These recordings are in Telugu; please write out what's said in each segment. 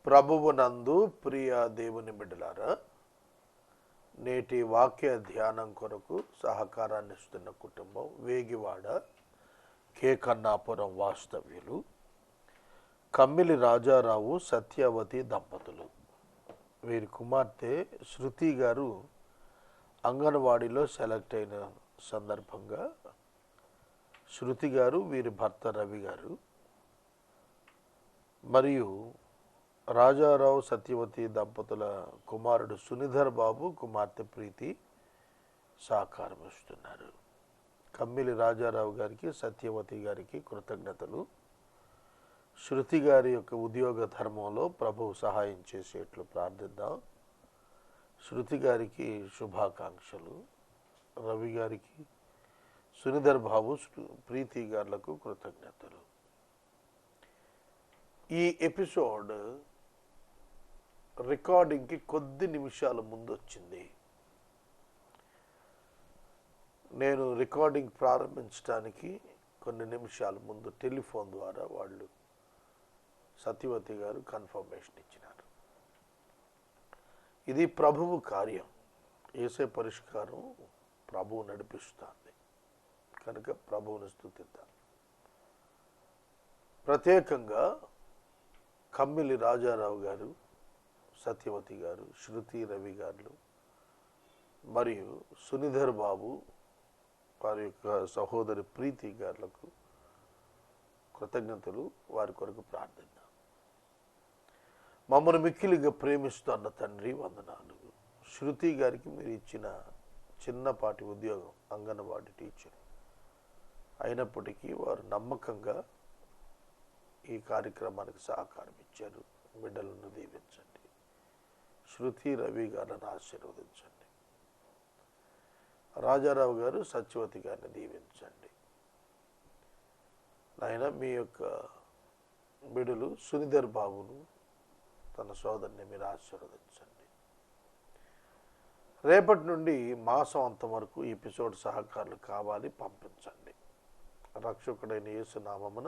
ప్రభువునందు ప్రియ దేవుని బిడ్డలారా, నేటి వాక్య ధ్యానం కొరకు సహకారాన్ని ఇస్తున్న కుటుంబం వేగివాడ కే కన్నాపురం వాస్తవ్యులు కమ్మిలి రాజారావు సత్యవతి దంపతులు. వీరి కుమార్తె శృతి గారు అంగన్వాడీలో సెలెక్ట్ అయిన సందర్భంగా శృతి గారు, వీరి భర్త రవి గారు మరియు రాజారావు సత్యవతి దంపతుల కుమారుడు సునిధర్ బాబు, కుమార్తె ప్రీతి సహకారం ఇస్తున్నారు. కమ్మిలి రాజారావు గారికి, సత్యవతి గారికి కృతజ్ఞతలు. శృతి గారి యొక్క ఉద్యోగ ధర్మంలో ప్రభువు సహాయం చేసేట్లు ప్రార్థిద్దాం. శృతి గారికి శుభాకాంక్షలు. రవి గారికి, సునిధర్ బాబు, ప్రీతి గారులకు కృతజ్ఞతలు. ఈ ఎపిసోడ్ రికార్డింగ్కి కొద్ది నిమిషాల ముందు వచ్చింది. నేను రికార్డింగ్ ప్రారంభించడానికి కొన్ని నిమిషాల ముందు టెలిఫోన్ ద్వారా వాళ్ళు సత్యవతి గారు కన్ఫర్మేషన్ ఇచ్చినారు. ఇది ప్రభువు కార్యం. యేసే పరిష్కారం ప్రభువు నడిపిస్తుంది కనుక ప్రభువుని స్తుతిద్దాం. ప్రత్యేకంగా కమ్మిలి రాజారావు గారు, సత్యవతి గారు, శృతి, రవి గారు మరియు సునిధర్ బాబు వారి యొక్క సహోదరి ప్రీతి గారులకు కృతజ్ఞతలు. వారి కొరకు ప్రార్థిద్దాం. మమ్మల్ని మిక్కిలిగా ప్రేమిస్తున్న తండ్రి వందనాలు. శృతి గారికి మీరు ఇచ్చిన చిన్నపాటి ఉద్యోగం అంగన్వాడీ టీచర్ అయినప్పటికీ వారు నమ్మకంగా ఈ కార్యక్రమానికి సహకారం ఇచ్చారు. బిడ్డలను దీవించండి. శృతి, రవి గారిని ఆశీర్వదించండి. రాజారావు గారు, సత్యవతి గారిని దీవించండి. నాయన మీ యొక్క బిడ్డలు సునిధర్ బాబును, తన సోదరిని మీరు ఆశీర్వదించండి. రేపటి నుండి మాసం అంతవరకు ఈ ఎపిసోడ్ సహకారులు కావాలి, పంపించండి. రక్షకుడైన యేసు నామమున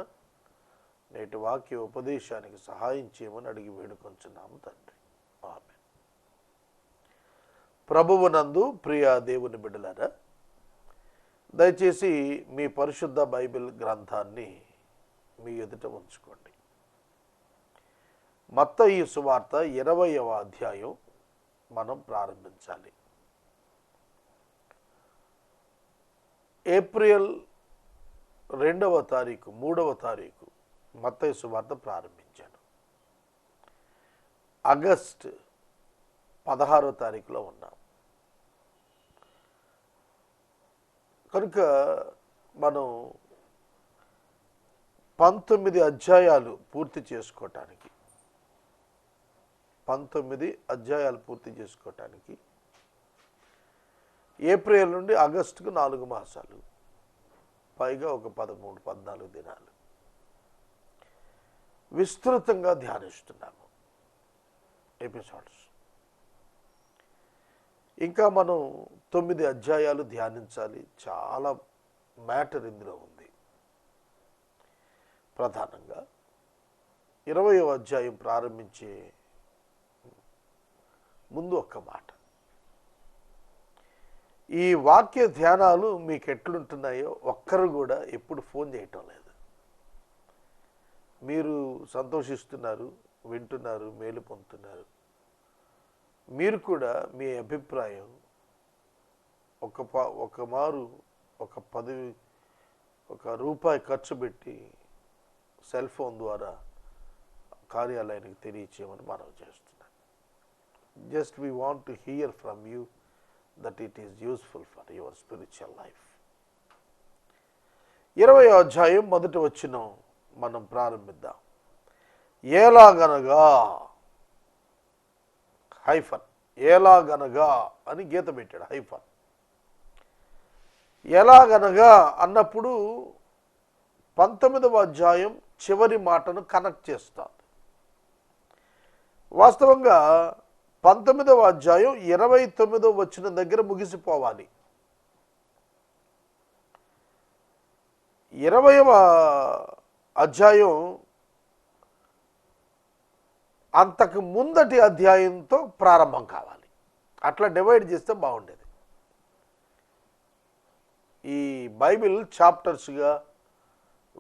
నేటి వాక్య ఉపదేశానికి సహాయం చేయమని అడిగి వేడుకొంచున్నాము తండ్రి. ఆమేన్. ప్రభువునందు ప్రియ దేవుని బిడ్డలారా, దయచేసి మీ పరిశుద్ధ బైబిల్ గ్రంథాన్ని మీ ఎదుట ఉంచుకోండి. మత్తయి సువార్త 20వ అధ్యాయం మనం ప్రారంభించాలి. ఏప్రిల్ 2వ తారీఖు 3వ తారీఖు మత్తయి సువార్త ప్రారంభించాను. ఆగస్ట్ 16వ తారీఖులో ఉన్నాం కనుక మనం 19 అధ్యాయాలు పూర్తి చేసుకోవటానికి 19 ఏప్రిల్ నుండి ఆగస్టుకు 4 మాసాలు, పైగా ఒక 13-14 దినాలు విస్తృతంగా ధ్యానిస్తున్నాము ఎపిసోడ్స్. ఇంకా మనం 9 అధ్యాయాలు ధ్యానించాలి. చాలా మ్యాటర్ ఇందులో ఉంది. ప్రధానంగా 20వ అధ్యాయం ప్రారంభించే ముందు ఒక్క మాట. ఈ వాక్య ధ్యానాలు మీకు ఎట్లుంటున్నాయో ఒక్కరు కూడా ఎప్పుడు ఫోన్ చేయటం లేదు. మీరు సంతోషిస్తున్నారు, వింటున్నారు, మేలు పొందుతున్నారు. మీరు కూడా మీ అభిప్రాయం ఒక రూపాయి ఖర్చు పెట్టి సెల్ ఫోన్ ద్వారా కార్యాలయానికి తెలియచేయమని మనం చేస్తున్నాం. Just we want to hear from you that it is useful for your spiritual life. 20వ అధ్యాయం మొదటి వచనం మనం ప్రారంభిద్దాం. ఎలాగనగా హైఫన్, ఎలాగనగా అని గీత పెట్టాడు. హైఫన్ ఎలాగనగా అన్నప్పుడు 19వ అధ్యాయం చివరి మాటను కనెక్ట్ చేస్తాడు. వాస్తవంగా 19వ అధ్యాయం 29వ వచనం దగ్గర ముగిసిపోవాలి. 20వ అధ్యాయం అంతకు ముందటి అధ్యాయంతో ప్రారంభం కావాలి. అట్లా డివైడ్ చేస్తే బాగుండేది. ఈ బైబిల్ చాప్టర్స్గా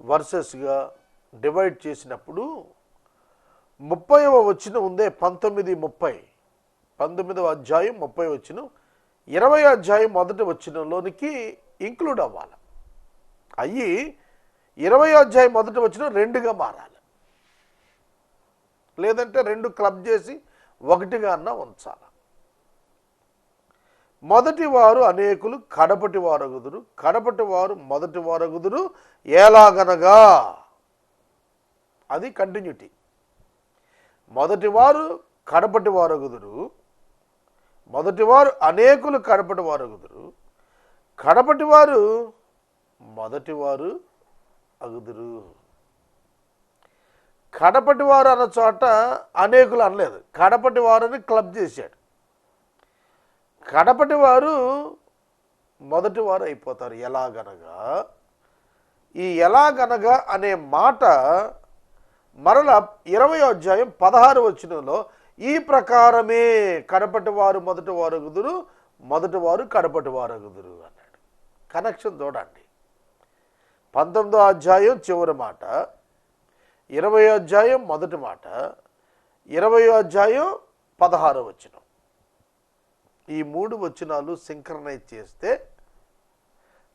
వర్సెస్గా డివైడ్ చేసినప్పుడు 30వ వచనం ఉందే 19వ అధ్యాయం 30వ వచనం 20వ అధ్యాయం మొదటి వచనంలోనికి ఇంక్లూడ్ అవ్వాలి. అయ్యి 20వ అధ్యాయం మొదటి వచనం 2గా మారాలి, లేదంటే 2 క్లబ్ చేసి 1గా అన్నా ఉంచాలి. మొదటి వారు అనేకులు కడపటి వారగుదురు, కడపటి వారు మొదటి వారగుదురు, ఎలాగనగా అది కంటిన్యూటీ. మొదటి వారు కడపటి వారగుదురు, మొదటి వారు అనేకులు కడపటి వారగుదురు, కడపటి వారు మొదటి వారు అగుదురు. కడపటి వారు అన్న చోట అనేకులు అనలేదు, కడపటి వారిని క్లబ్ చేశాడు. కడపటి వారు మొదటి వారు అయిపోతారు. ఎలాగనగా ఈ ఎలాగనగా అనే మాట మరలా 20వ అధ్యాయం 16వ వచనంలో ఈ ప్రకారమే కడపటి వారు మొదటి వారు అగుదురు, మొదటి వారు కడపటి వారు అగుదురు అన్నాడు. కనెక్షన్ చూడండి. 19వ అధ్యాయం చివరి మాట, 20వ అధ్యాయం మొదటి మాట, 20వ అధ్యాయం 16వ వచనం. ఈ 3 వచనాలు సింక్రనైజ్ చేస్తే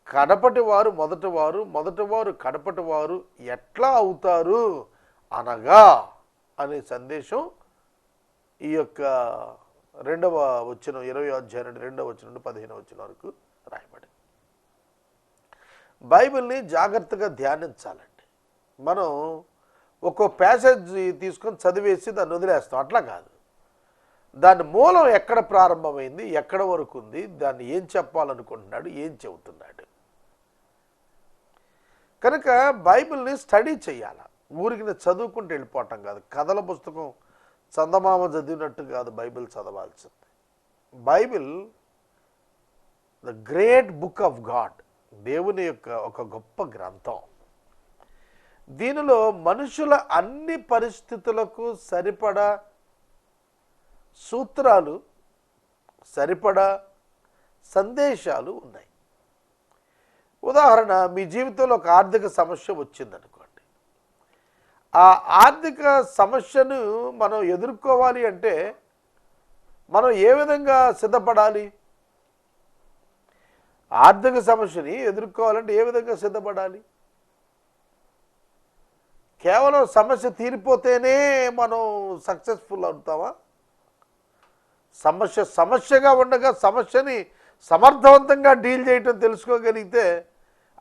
కడపటి వారు మొదటి వారు, మొదటి వారు కడపటి వారు ఎట్లా అవుతారు అనగా అనే సందేశం ఈ యొక్క 2వ వచనం 20వ అధ్యాయం 2వ వచనం నుండి 15వ వచనం వరకు రాయబడింది. బైబిల్ని జాగ్రత్తగా ధ్యానించాలండి. మనం ఒక్కో ప్యాసేజ్ తీసుకొని చదివేసి దాన్ని వదిలేస్తాం. అట్లా కాదు. దాని మూలం ఎక్కడ ప్రారంభమైంది, ఎక్కడ వరకు ఉంది, దాన్ని ఏం చెప్పాలనుకుంటున్నాడు, ఏం చెబుతున్నాడు. కనుక బైబిల్ని స్టడీ చేయాలి. ఊరికి చదువుకుంటూ వెళ్ళిపోవటం కాదు. కథల పుస్తకం చందమామ చదివినట్టు కాదు బైబిల్ చదవాల్సింది. Bible the great book of God, దేవుని యొక్క ఒక గొప్ప గ్రంథం. దీనిలో మనుషుల అన్ని పరిస్థితులకు సరిపడా సూత్రాలు, సరిపడా సందేశాలు ఉన్నాయి. ఉదాహరణ, మీ జీవితంలో ఒక ఆర్థిక సమస్య వచ్చిందనుకోండి. ఆ ఆర్థిక సమస్యను మనం ఎదుర్కోవాలి అంటే మనం ఏ విధంగా సిద్ధపడాలి? ఆర్థిక సమస్యని ఎదుర్కోవాలంటే ఏ విధంగా సిద్ధపడాలి? కేవలం సమస్య తీరిపోతేనే మనం సక్సెస్ఫుల్ అవుతామా? సమస్యగా ఉండగా సమస్యని సమర్థవంతంగా డీల్ చేయటం తెలుసుకోగలిగితే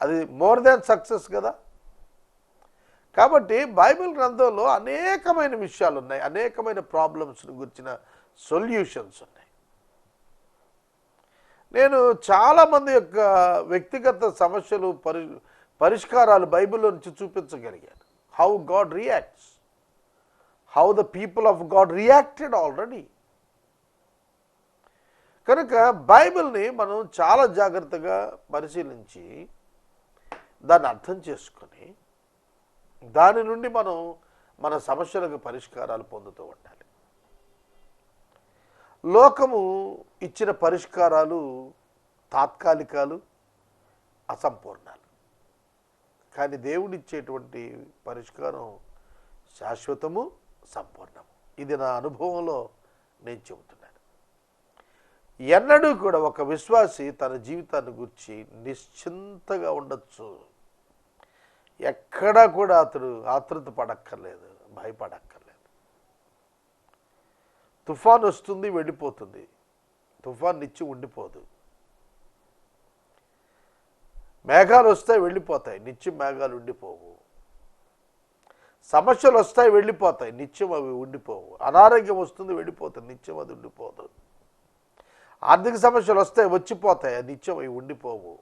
అది మోర్ దాన్ సక్సెస్ కదా. కాబట్టి బైబిల్ గ్రంథంలో అనేకమైన విషయాలు ఉన్నాయి, అనేకమైన ప్రాబ్లమ్స్ని గురించిన సొల్యూషన్స్ ఉన్నాయి. నేను చాలామంది యొక్క వ్యక్తిగత సమస్యలు పరిష్కారాలు బైబిల్లో నుంచి చూపించగలిగాను. How God reacts, how the people of God reacted already. కనుక బైబిల్ని మనం చాలా జాగ్రత్తగా పరిశీలించి దాన్ని అర్థం చేసుకొని దాని నుండి మనం మన సమస్యలకు పరిష్కారాలు పొందుతూ ఉండాలి. లోకము ఇచ్చిన పరిష్కారాలు తాత్కాలికాలు, అసంపూర్ణాలు. కానీ దేవుడిచ్చేటువంటి పరిష్కారం శాశ్వతము, సంపూర్ణము. ఇది నా అనుభవంలో నేను చెబుతున్నాను. ఎన్నడూ కూడా ఒక విశ్వాసి తన జీవితాన్ని గురించి నిశ్చింతగా ఉండొచ్చు. ఎక్కడా కూడా అతడు ఆతృత పడక్కర్లేదు, భయపడక్కర్లేదు. తుఫాన్ వస్తుంది, వెళ్ళిపోతుంది. తుఫాన్ నిచ్చి ఉండిపోదు. మేఘాలు వస్తాయి, వెళ్ళిపోతాయి. నిత్యం మేఘాలు ఉండిపోవు. సమస్యలు వస్తాయి, వెళ్ళిపోతాయి. నిత్యం అవి ఉండిపోవు. అనారోగ్యం వస్తుంది, వెళ్ళిపోతుంది. నిత్యం అది ఉండిపోదు. ఆర్థిక సమస్యలు వస్తాయి, వచ్చిపోతాయి. నిత్యం అవి ఉండిపోవు.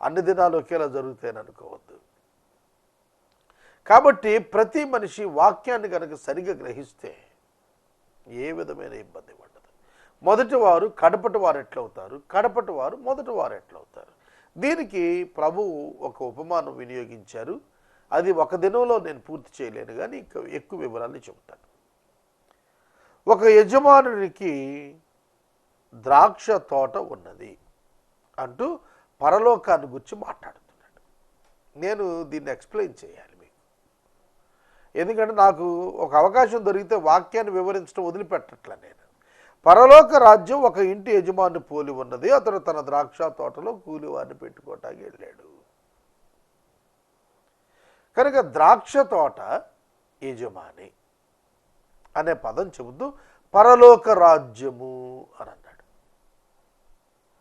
అన్ని దినాలు ఒకేలా జరుగుతాయని అనుకోవద్దు. కాబట్టి ప్రతి మనిషి వాక్యాన్ని కనుక సరిగా గ్రహిస్తే ఏ విధమైన ఇబ్బంది ఉండదు. మొదటి వారు కడపటి వారు ఎట్లవుతారు, కడపటి వారు మొదటి వారు ఎట్లవుతారు. దీనికి ప్రభువు ఒక ఉపమానం వినియోగించారు. అది ఒక దినంలో నేను పూర్తి చేయలేను, కానీ ఇంకా ఎక్కువ వివరాలు చెబుతాను. ఒక యజమానునికి ద్రాక్ష తోట ఉన్నది అంటూ పరలోకాన్ని గురించి మాట్లాడుతున్నాడు. నేను దీన్ని ఎక్స్ప్లెయిన్ చేయాలి మీకు, ఎందుకంటే నాకు ఒక అవకాశం దొరికితే వాక్యాన్ని వివరించడం వదిలిపెట్టట్లే. నేను పరలోక రాజ్యం ఒక ఇంటి యజమాని పోలి ఉన్నది. అతడు తన ద్రాక్ష తోటలో కూలివారిని పెట్టుకోవటానికి వెళ్ళాడు. కనుక ద్రాక్ష తోట యజమాని అనే పదం చెబుతూ పరలోక రాజ్యము అని అన్నాడు.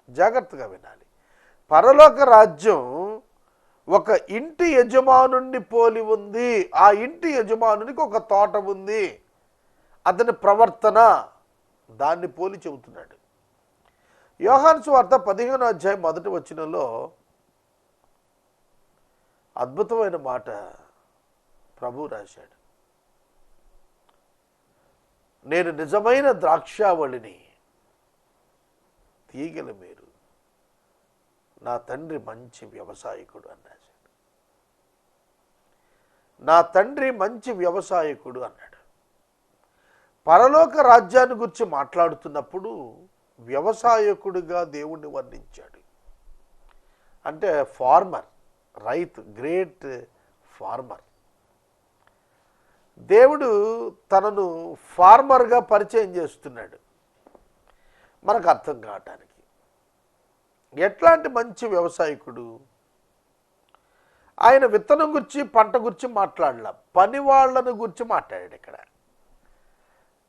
జాగ్రత్తగా వినాలి. పరలోక రాజ్యం ఒక ఇంటి యజమానుని పోలి ఉంది. ఆ ఇంటి యజమానునికి ఒక తోట ఉంది. అతని ప్రవర్తన దాన్ని పోలి చెబుతున్నాడు. యోహాను సువార్త 15వ అధ్యాయం 1వ వచనంలో అద్భుతమైన మాట ప్రభు రాశాడు. నేను నిజమైన ద్రాక్షావళిని, తీగలు మీరు, నా తండ్రి మంచి వ్యవసాయకుడు అని రాశాడు. నా తండ్రి మంచి వ్యవసాయకుడు అన్నాడు. పరలోక రాజ్యాన్ని గురించి మాట్లాడుతున్నప్పుడు వ్యవసాయకుడిగా దేవుణ్ణి వర్ణించాడు. అంటే ఫార్మర్, రైతు, గ్రేట్ ఫార్మర్. దేవుడు తనను ఫార్మర్గా పరిచయం చేస్తున్నాడు మనకు అర్థం కావటానికి. ఎట్లాంటి మంచి వ్యవసాయకుడు? ఆయన విత్తనం గురించి, పంట గురించి మాట్లాడలా, పని వాళ్ళను గురించి మాట్లాడాడు. ఇక్కడ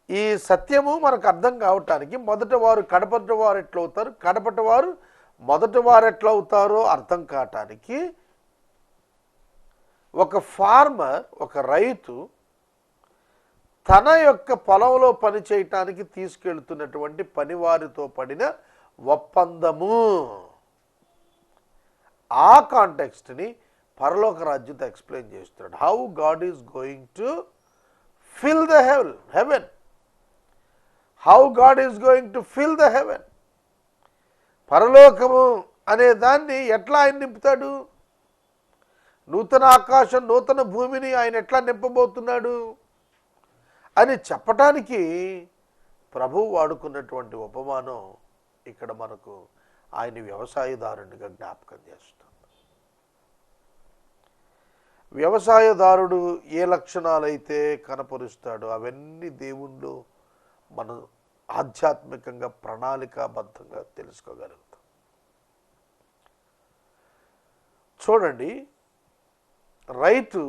ఈ సత్యము మనకు అర్థం కావటానికి మొదటి వారు కడపటి వారు ఎట్లా అవుతారు, కడపటి వారు మొదటి వారు ఎట్లా అవుతారో అర్థం కావటానికి ఒక ఫార్మర్, ఒక రైతు తన యొక్క పొలంలో పని చేయటానికి తీసుకెళ్తున్నటువంటి పనివారితో పడిన ఒప్పందము, ఆ కాంటెక్స్ట్ని పరలోక రాజ్యంతో ఎక్స్ప్లెయిన్ చేస్తున్నాడు. How God is going to fill the heaven. How God is going to fill the heaven. పరలోకము అనే దాన్ని ఎట్లా ఆయన నింపుతాడు? నూతన ఆకాశం, నూతన భూమిని ఆయన ఎట్లా నింపబోతున్నాడు అని చెప్పటానికి ప్రభువు వాడుకున్నటువంటి ఉపమానం ఇక్కడ మనకు ఆయన వ్యవసాయదారునిగా జ్ఞాపకం చేస్తుంది. వ్యవసాయదారుడు ఏ లక్షణాలైతే కనపరుస్తాడో అవన్నీ దేవుళ్ళు మనం ఆధ్యాత్మికంగా ప్రణాళికాబద్ధంగా తెలుసుకోగలుగుతాం. చూడండి, రైతు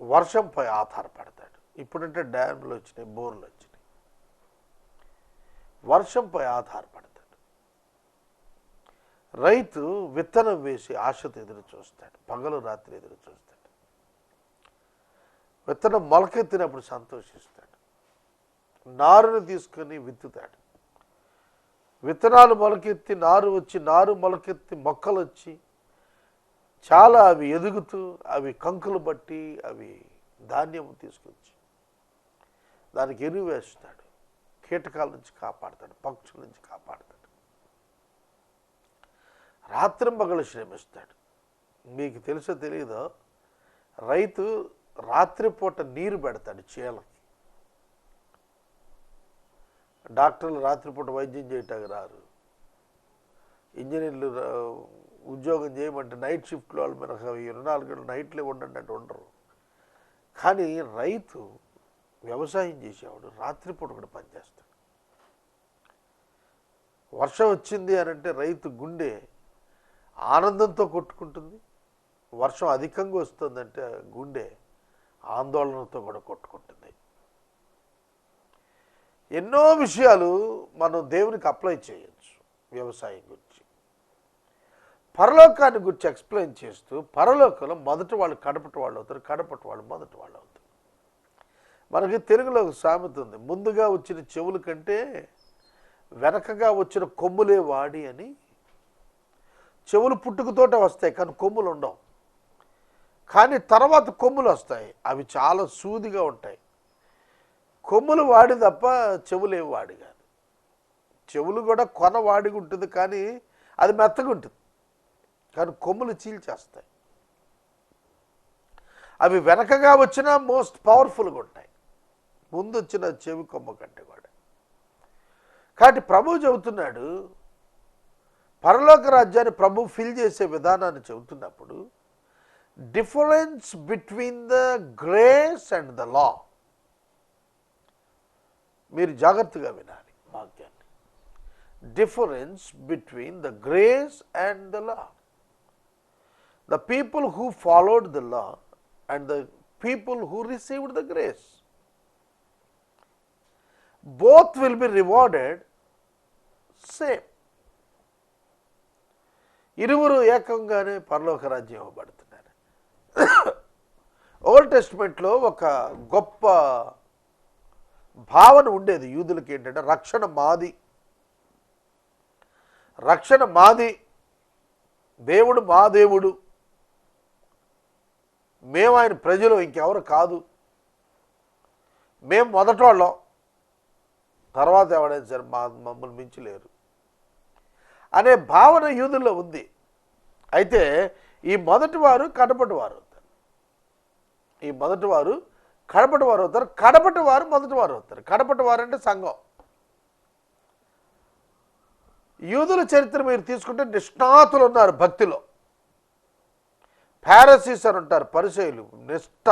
వర్షంపై ఆధారపడతాడు. ఇప్పుడంటే డ్యామ్లు వచ్చినాయి, బోర్లు వచ్చినాయి. వర్షంపై ఆధారపడతాడు. రైతు విత్తనం వేసి ఆశతో ఎదురు చూస్తాడు, పగలు రాత్రి ఎదురు చూస్తాడు. విత్తనం మొలకెత్తినప్పుడు సంతోషిస్తాడు. నారును తీసుకొని విత్తుతాడు. విత్తనాలు మొలకెత్తి నారు వచ్చి, నారు మొలకెత్తి మొక్కలు వచ్చి చాలా అవి ఎదుగుతూ, అవి కంకులు బట్టి, అవి ధాన్యం తీసుకొచ్చి దానికి ఎరువు వేస్తాడు. కీటకాల నుంచి కాపాడతాడు, పక్షుల నుంచి కాపాడతాడు. రాత్రింబగలు శ్రమిస్తాడు. మీకు తెలుసో తెలియదో, రైతు రాత్రిపూట నీరు పెడతాడు చేలకి. డాక్టర్లు రాత్రిపూట వైద్యం చేయటానికి రారు. ఇంజనీర్లు ఉద్యోగం చేయమంటే నైట్ షిఫ్ట్లో వాళ్ళు మనకు 24 గంటలు నైట్లే ఉండండి అంటే ఉండరు. కానీ రైతు, వ్యవసాయం చేసేవాడు రాత్రిపూట కూడా పనిచేస్తాడు. వర్షం వచ్చింది అని అంటే రైతు గుండె ఆనందంతో కొట్టుకుంటుంది. వర్షం అధికంగా వస్తుందంటే గుండె ఆందోళనతో కూడా కొట్టుకుంటుంది. ఎన్నో విషయాలు మనం దేవునికి అప్లై చేయొచ్చు వ్యవసాయం గురించి. పరలోకాన్ని గురించి ఎక్స్ప్లెయిన్ చేస్తూ, పరలోకంలో మొదటి వాళ్ళు కడపటి వాళ్ళు అవుతారు, కడపటి వాళ్ళు మొదటి వాళ్ళు అవుతారు. మనకి తెలుగులో ఒక సామెత ఉంది, ముందుగా వచ్చిన చెవుల కంటే వెనకగా వచ్చిన కొమ్ములే వాడి అని. చెవులు పుట్టుకతోటే వస్తాయి కానీ కొమ్ములు ఉండవు. కానీ తర్వాత కొమ్ములు వస్తాయి, అవి చాలా సూదిగా ఉంటాయి. కొమ్ములు వాడి తప్ప చెవులేవి వాడి కాదు. చెవులు కూడా కొన వాడిగా ఉంటుంది కానీ అది మెత్తగా ఉంటుంది, కానీ కొమ్ములు చీల్చేస్తాయి. అవి వెనకగా వచ్చినా మోస్ట్ పవర్ఫుల్గా ఉంటాయి, ముందు వచ్చిన చెవి కొమ్మ కంటే కూడా. కాబట్టి ప్రభు చెబుతున్నాడు, పరలోక రాజ్యాన్ని ప్రభు ఫిల్ చేసే విధానాన్ని చెబుతున్నప్పుడు difference between the grace and the law. మీరు జాగ్రత్తగా వినాలి వాక్యాన్ని. Difference between the grace and the law. The people who followed the law and the people who received the grace, both will be rewarded same. ఇరువురు ఏకంగానే పరలోక రాజ్యం ఇవ్వబడుతున్నారు. ఓల్డ్ టెస్ట్మెంట్లో ఒక గొప్ప భావన ఉండేది యూదులకి, ఏంటంటే రక్షణ మాది, రక్షణ మాది, దేవుడు మా దేవుడు, మేము ఆయన ప్రజలు, ఇంకెవరు కాదు, మేము మొదటోళ్ళం, తర్వాత ఎవడైనా సరే మమ్మల్ని మించలేరు అనే భావన యూదుల్లో ఉంది. అయితే ఈ మొదటి వారు కడపటి వారు అవుతారు, ఈ మొదటి వారు కడపటి వారు అవుతారు, కడపటి వారు మొదటి వారు అవుతారు. కడపటి వారు అంటే సంఘం. యూదుల చరిత్ర మీరు తీసుకుంటే నిష్ణాతులు ఉన్నారు భక్తిలో. ఫారిసీస్ అని ఉంటారు, పరిసయ్యులు, నిష్ఠ.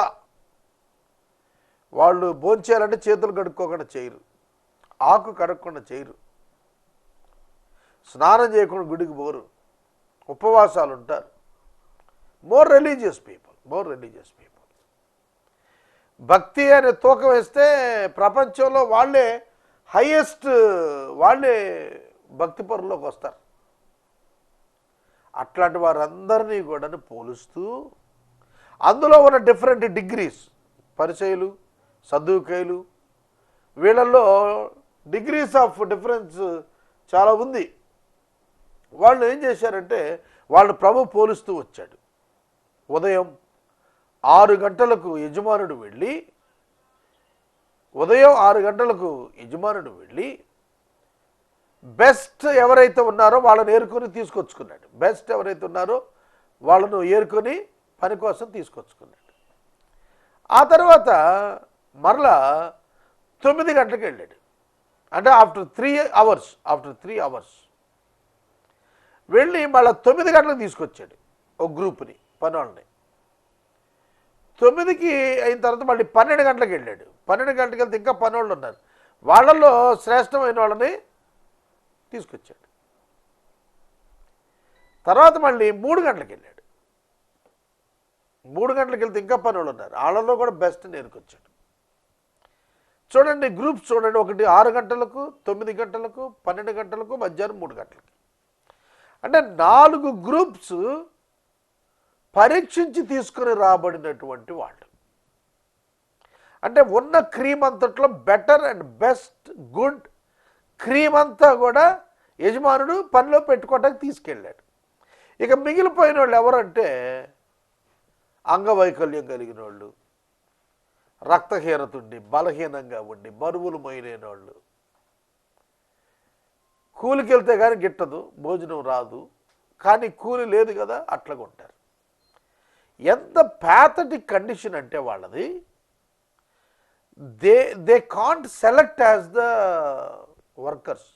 వాళ్ళు భోంచేయాలంటే చేతులు కడుక్కోకుండా చేయరు, ఆకు కడగకుండా చేయరు, స్నానం చేయకుండా గుడికి పోరు, ఉపవాసాలు ఉంటారు. More religious people, more religious people. భక్తి అనే తూకం వేస్తే ప్రపంచంలో వాళ్ళే హైయెస్ట్, వాళ్ళే భక్తి పరుల్లోకి వస్తారు. అట్లాంటి వారందరినీ కూడా పోలుస్తూ అందులో ఉన్న డిఫరెంట్ డిగ్రీస్, పరిచయులు, సద్దూకయ్యులు, వీళ్ళల్లో డిగ్రీస్ ఆఫ్ డిఫరెన్స్ చాలా ఉంది. వాళ్ళు ఏం చేశారంటే వాళ్ళని ప్రభు పోలుస్తూ వచ్చాడు. ఉదయం 6 గంటలకు యజమానుడు వెళ్ళి, ఉదయం 6 గంటలకు యజమానుడు వెళ్ళి బెస్ట్ ఎవరైతే ఉన్నారో వాళ్ళని ఏరుకొని తీసుకొచ్చుకున్నాడు. బెస్ట్ ఎవరైతే ఉన్నారో వాళ్ళను ఏరుకొని పని కోసం తీసుకొచ్చుకున్నాడు. ఆ తర్వాత మరలా 9 గంటలకు వెళ్ళాడు. అంటే ఆఫ్టర్ 3 అవర్స్ వెళ్ళి మళ్ళీ 9 గంటలకు తీసుకొచ్చాడు ఒక గ్రూప్ని, పని వాళ్ళని. 9కి అయిన తర్వాత మళ్ళీ 12 గంటలకు వెళ్ళాడు. 12 గంటలకు వెళ్తే ఇంకా పని వాళ్ళు ఉన్నారు, వాళ్ళల్లో శ్రేష్టమైన వాళ్ళని తీసుకొచ్చాడు. తర్వాత మళ్ళీ 3 గంటలకు వెళ్ళాడు. 3 గంటలకు వెళ్తే ఇంకా పని వాళ్ళు ఉన్నారు, వాళ్ళల్లో కూడా బెస్ట్ నేర్కొచ్చాడు. చూడండి గ్రూప్స్ చూడండి, ఒకటి 6 గంటలకు, 9 గంటలకు, 12 గంటలకు, మధ్యాహ్నం 3 గంటలకి. అంటే 4 గ్రూప్స్ పరీక్షించి తీసుకుని రాబడినటువంటి వాళ్ళు. అంటే ఉన్న క్రీమ్ అంతట్లో better and best good cream అంతా కూడా యజమానుడు పనిలో పెట్టుకోవడానికి తీసుకెళ్ళాడు. ఇక మిగిలిపోయిన వాళ్ళు ఎవరంటే అంగవైకల్యం కలిగిన వాళ్ళు, రక్తహీనత ఉండి, బలహీనంగా ఉండి, బరువులు మోయలేని వాళ్ళు, కూలికి వెళ్తే కానీ గిట్టదు, భోజనం రాదు, కానీ కూలి లేదు కదా, అట్లాగా ఉంటారు. ఎంత ప్యాథటిక్ కండిషన్ అంటే వాళ్ళది. They can't select as the workers.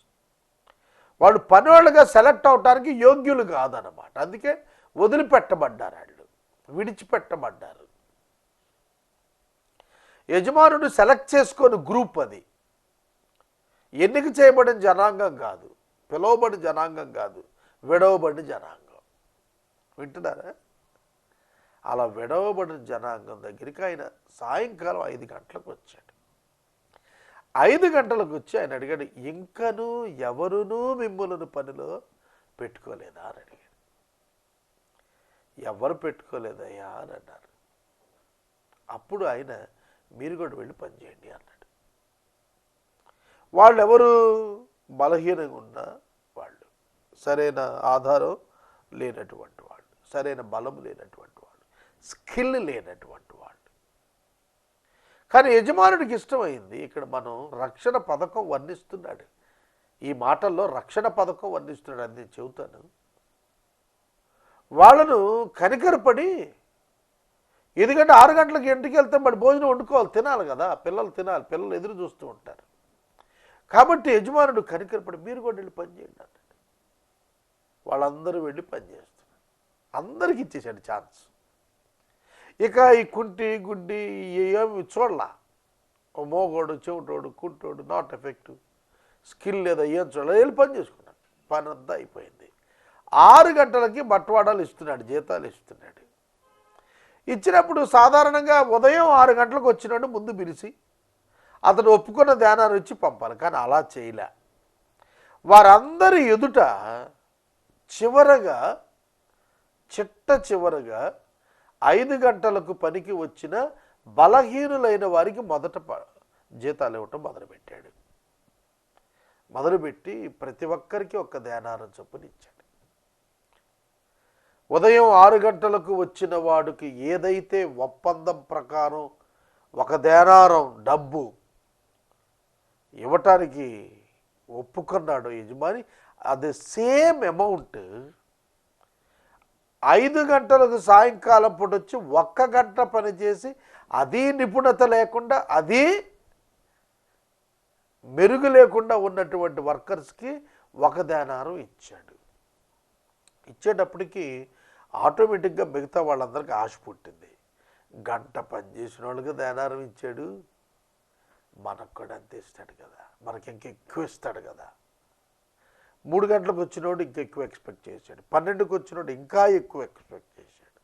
వాళ్ళు పనివాళ్ళుగా సెలెక్ట్ అవటానికి యోగ్యులు కాదన్నమాట. అందుకే వదిలిపెట్టబడ్డారు, వాళ్ళు విడిచిపెట్టబడ్డారు. యజమానుడు సెలెక్ట్ చేసుకొని గ్రూప్ అది. ఎన్నిక చేయబడిన జనాంగం కాదు, పిలువబడిన జనాంగం కాదు, విడవబడిన జనాంగం. వింటున్నారా? అలా విడవబడిన జనాంగం దగ్గరికి ఆయన సాయంకాలం 5 గంటలకు వచ్చాడు. 5 గంటలకు వచ్చి ఆయన అడిగాడు, ఇంకనూ ఎవరునూ మిమ్మల్ని పనిలో పెట్టుకోలేదా అని అడిగాడు. ఎవరు పెట్టుకోలేదయ్యా అని అన్నారు. అప్పుడు ఆయన, మీరు కూడా వెళ్ళి పనిచేయండి అన్నాడు. వాళ్ళు ఎవరు? బలహీనంగా ఉన్న వాళ్ళు, సరైన ఆధారం లేనటువంటి వాళ్ళు, సరైన బలం లేనటువంటి వాళ్ళు, స్కిల్ లేనటువంటి వాళ్ళు. కానీ యజమానుడికి ఇష్టమైంది. ఇక్కడ మనం రక్షణ పథకం వర్ణిస్తున్నాడు, ఈ మాటల్లో రక్షణ పథకం వర్ణిస్తున్నాడు అని నేను చెబుతాను. వాళ్ళను కనికరపడి ఎందుకంటే 6 గంటలకు ఇంటికి వెళ్తే మరి భోజనం వండుకోవాలి, తినాలి కదా, పిల్లలు తినాలి, పిల్లలు ఎదురు చూస్తూ ఉంటారు. కాబట్టి యజమానుడు కనికరపడి మీరు కూడా వెళ్ళి పని చేయండి అన్నాడు. వాళ్ళందరూ వెళ్ళి పని చేస్తున్నారు. అందరికీ ఇచ్చేసాడు ఛాన్స్. ఇక ఈ కుంటి గుడ్డి ఏమి చూడలా, మోగోడు చెవిటోడు కుంటోడు నాట్ ఎఫెక్టివ్ స్కిల్ లేదా ఏం చూడాలి, వెళ్ళి పని చేసుకున్నాడు. పని అంతా అయిపోయింది. 6 గంటలకి బట్వాడాలు ఇస్తున్నాడు, జీతాలు ఇస్తున్నాడు. ఇచ్చినప్పుడు సాధారణంగా ఉదయం 6 గంటలకు వచ్చినాడు ముందు పిలిచి అతను ఒప్పుకున్న ధ్యానాన్ని ఇచ్చి పంపాలి. కానీ అలా చేయలే. వారందరి ఎదుట చివరగా చివరగా 5 గంటలకు పనికి వచ్చిన బలహీనులైన వారికి మొదట జీతాలు ఇవ్వటం మొదలుపెట్టాడు. మొదలుపెట్టి ప్రతి ఒక్కరికి ఒక్క ధ్యానారం చొప్పున ఇచ్చాడు. ఉదయం 6 గంటలకు వచ్చిన వాడికి ఏదైతే ఒప్పందం ప్రకారం ఒక దేనారం డబ్బు ఇవ్వటానికి ఒప్పుకున్నాడో యజమాని, అది సేమ్ అమౌంట్ 5 గంటలకు సాయంకాలం పూట వచ్చి 1 గంట పనిచేసి అది నిపుణత లేకుండా అది మెరుగు లేకుండా ఉన్నటువంటి వర్కర్స్కి ఒక దేనారం ఇచ్చాడు. ఇచ్చేటప్పటికి ఆటోమేటిక్గా మిగతా వాళ్ళందరికీ ఆశ పుట్టింది. గంట పనిచేసిన వాళ్ళకి దేనారం ఇచ్చాడు, మనకు కూడా అంతే ఇస్తాడు కదా, మనకి ఇంకెక్కువ ఇస్తాడు కదా. 3 గంటలకు వచ్చినోడు ఇంకెక్కువ ఎక్స్పెక్ట్ చేశాడు, 12కి వచ్చినోడు ఇంకా ఎక్కువ ఎక్స్పెక్ట్ చేశాడు,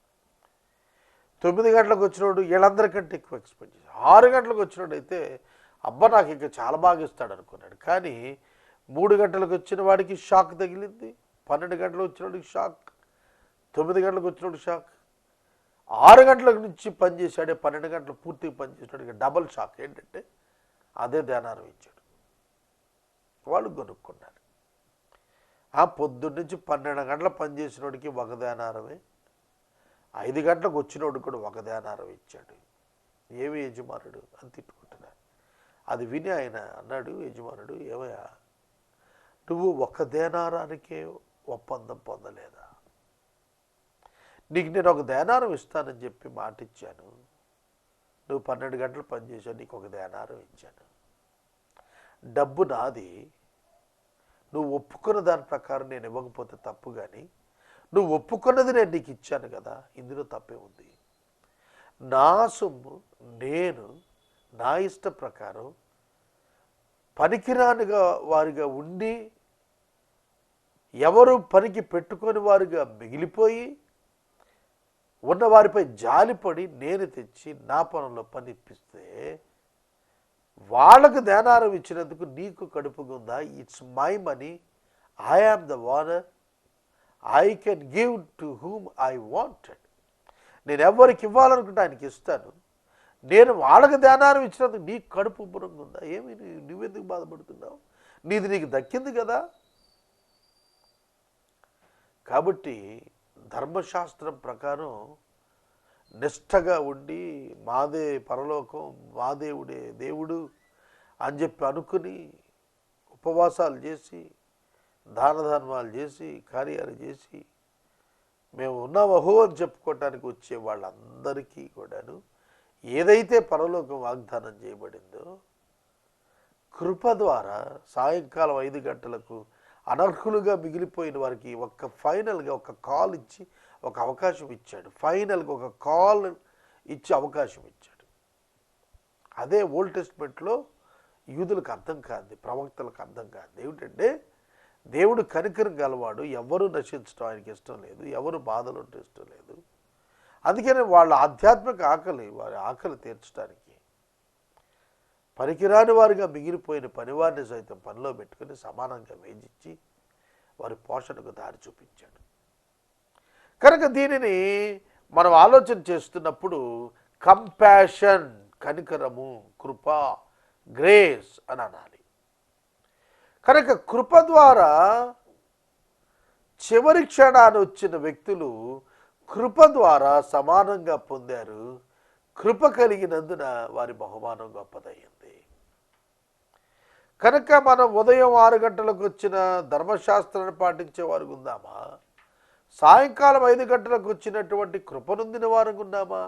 9 గంటలకు వచ్చినోడు వీళ్ళందరికంటే ఎక్కువ ఎక్స్పెక్ట్ చేశాడు, 6 గంటలకు వచ్చినోడు అయితే అబ్బా నాకు ఇంకా చాలా బాగా ఇస్తాడు అనుకున్నాడు. కానీ 3 గంటలకు వచ్చిన వాడికి షాక్ తగిలింది, 12 గంటలకు వచ్చినోడికి షాక్, 9 గంటలకు వచ్చినోడు షాక్, 6 గంటల నుంచి పనిచేశాడే 12 గంటలు పూర్తిగా పనిచేసినాడు డబల్ షాక్. ఏంటంటే అదే ధ్యానారం ఇచ్చాడు. వాళ్ళు కొనుక్కున్నారు. పొద్దున్న నుంచి 12 గంటల పనిచేసినోడికి ఒక ధ్యానారమే, 5 గంటలకు వచ్చినోడికి కూడా ఒక ధ్యానారం ఇచ్చాడు. ఏమి యజమానుడు అని తిట్టుకుంటున్నారు. అది విని ఆయన అన్నాడు, యజమానుడు ఏమయ్యా నువ్వు ఒక దేనారానికే ఒప్పందం పొందలేదా? నీకు నేను ఒక దేనారం ఇస్తానని చెప్పి మాట ఇచ్చాను, నువ్వు 12 గంటలు పనిచేశావు, నీకు ఒక దేనారం ఇచ్చాను, డబ్బు నాది, నువ్వు ఒప్పుకున్న దాని ప్రకారం నేను ఇవ్వకపోతే తప్పు, కానీ నువ్వు ఒప్పుకున్నది నేను నీకు ఇచ్చాను కదా, ఇందులో తప్పే ఉంది. నా సొమ్ము నేను నా ఇష్ట ప్రకారం పనికిరానిగా వారిగా ఉండి ఎవరు పనికి పెట్టుకొని వారుగా మిగిలిపోయి ఉన్నవారిపై జాలిపడి నేను తెచ్చి నా పనుల్లో పని ఇప్పిస్తే వాళ్ళకు ధ్యానారం ఇచ్చినందుకు నీకు కడుపుకుందా? It's my money, I am the owner, I can give to whom I wanted. నేను ఎవరికి ఇవ్వాలనుకుంటే ఆయనకి ఇస్తాను. నేను వాళ్ళకి ధ్యానారం ఇచ్చినందుకు నీకు కడుపు ఉబ్బరంగా ఉందా? ఏమి నువ్వెందుకు బాధపడుతున్నావు? నీది నీకు దక్కింది కదా. కాబట్టి ధర్మశాస్త్రం ప్రకారం నిష్టగా ఉండి మాదే పరలోకం, మా దేవుడే దేవుడు అని చెప్పి అనుకుని ఉపవాసాలు చేసి దాన ధర్మాలు చేసి కార్యాలు చేసి మేము ఉన్నామహో అని చెప్పుకోవటానికి వచ్చే వాళ్ళందరికీ కూడాను ఏదైతే పరలోకం వాగ్దానం చేయబడిందో కృప ద్వారా సాయంకాలం 5 గంటలకు అనర్హులుగా మిగిలిపోయిన వారికి ఫైనల్గా ఒక కాల్ ఇచ్చి ఒక అవకాశం ఇచ్చాడు. ఫైనల్గా ఒక కాల్ ఇచ్చి అవకాశం ఇచ్చాడు. అదే ఓల్డ్ టెస్ట్మెంట్లో యూదులకు అర్థం కాదు, ప్రవక్తలకు అర్థం కాదు. ఏమిటంటే దేవుడు కనికరం గలవాడు, ఎవరు నశించడం ఆయనకి ఇష్టం లేదు, ఎవరు బాధలు ఉంటే ఇష్టం లేదు. అందుకని వాళ్ళ ఆధ్యాత్మిక ఆకలి, వారి ఆకలి తీర్చడానికి పనికిరాని వారిగా మిగిలిపోయిన పనివారిని సైతం పనిలో పెట్టుకుని సమానంగా వేధించి వారి పోషణకు దారి చూపించాడు. కనుక దీనిని మనం ఆలోచన చేస్తున్నప్పుడు కంపాషన్, కనికరము, కృప, గ్రేస్ అని అనాలి. కనుక కృప ద్వారా చివరి క్షణాన్ని వచ్చిన వ్యక్తులు కృప ద్వారా సమానంగా పొందారు. కృప కలిగినందున వారి బహుమానం గొప్పదయ్యింది. కనుక మనం ఉదయం 6 గంటలకు వచ్చిన ధర్మశాస్త్రాన్ని పాటించే వారికి ఉందామా? సాయంకాలం 5 గంటలకు వచ్చినటువంటి కృపనొందిన వారికి ఉందామా?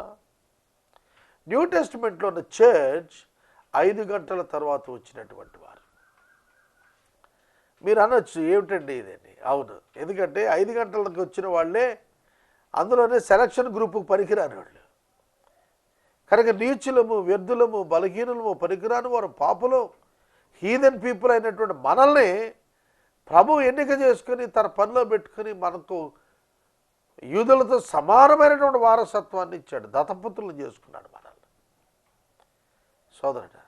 న్యూ టెస్టిమెంట్లో ఉన్న చర్చ్ 5 గంటల తర్వాత వచ్చినటువంటి వారు. మీరు అనొచ్చు ఏమిటండి ఇదని. అవును, ఎందుకంటే 5 గంటలకు వచ్చిన వాళ్ళే అందులోనే సెలక్షన్ గ్రూపుకు పనికిరాని వాళ్ళు. కనుక నీచులము, వ్యర్థులము, బలహీనులము, పనికిరాని వారు, పాపులు, హీదెన్ పీపుల్ అయినటువంటి మనల్ని ప్రభు ఎన్నిక చేసుకుని తన పనిలో పెట్టుకుని మనకు యూదులతో సమానమైనటువంటి వారసత్వాన్ని ఇచ్చాడు. దత్తపుత్రులను చేసుకున్నాడు మనల్ని. సోదరుడా,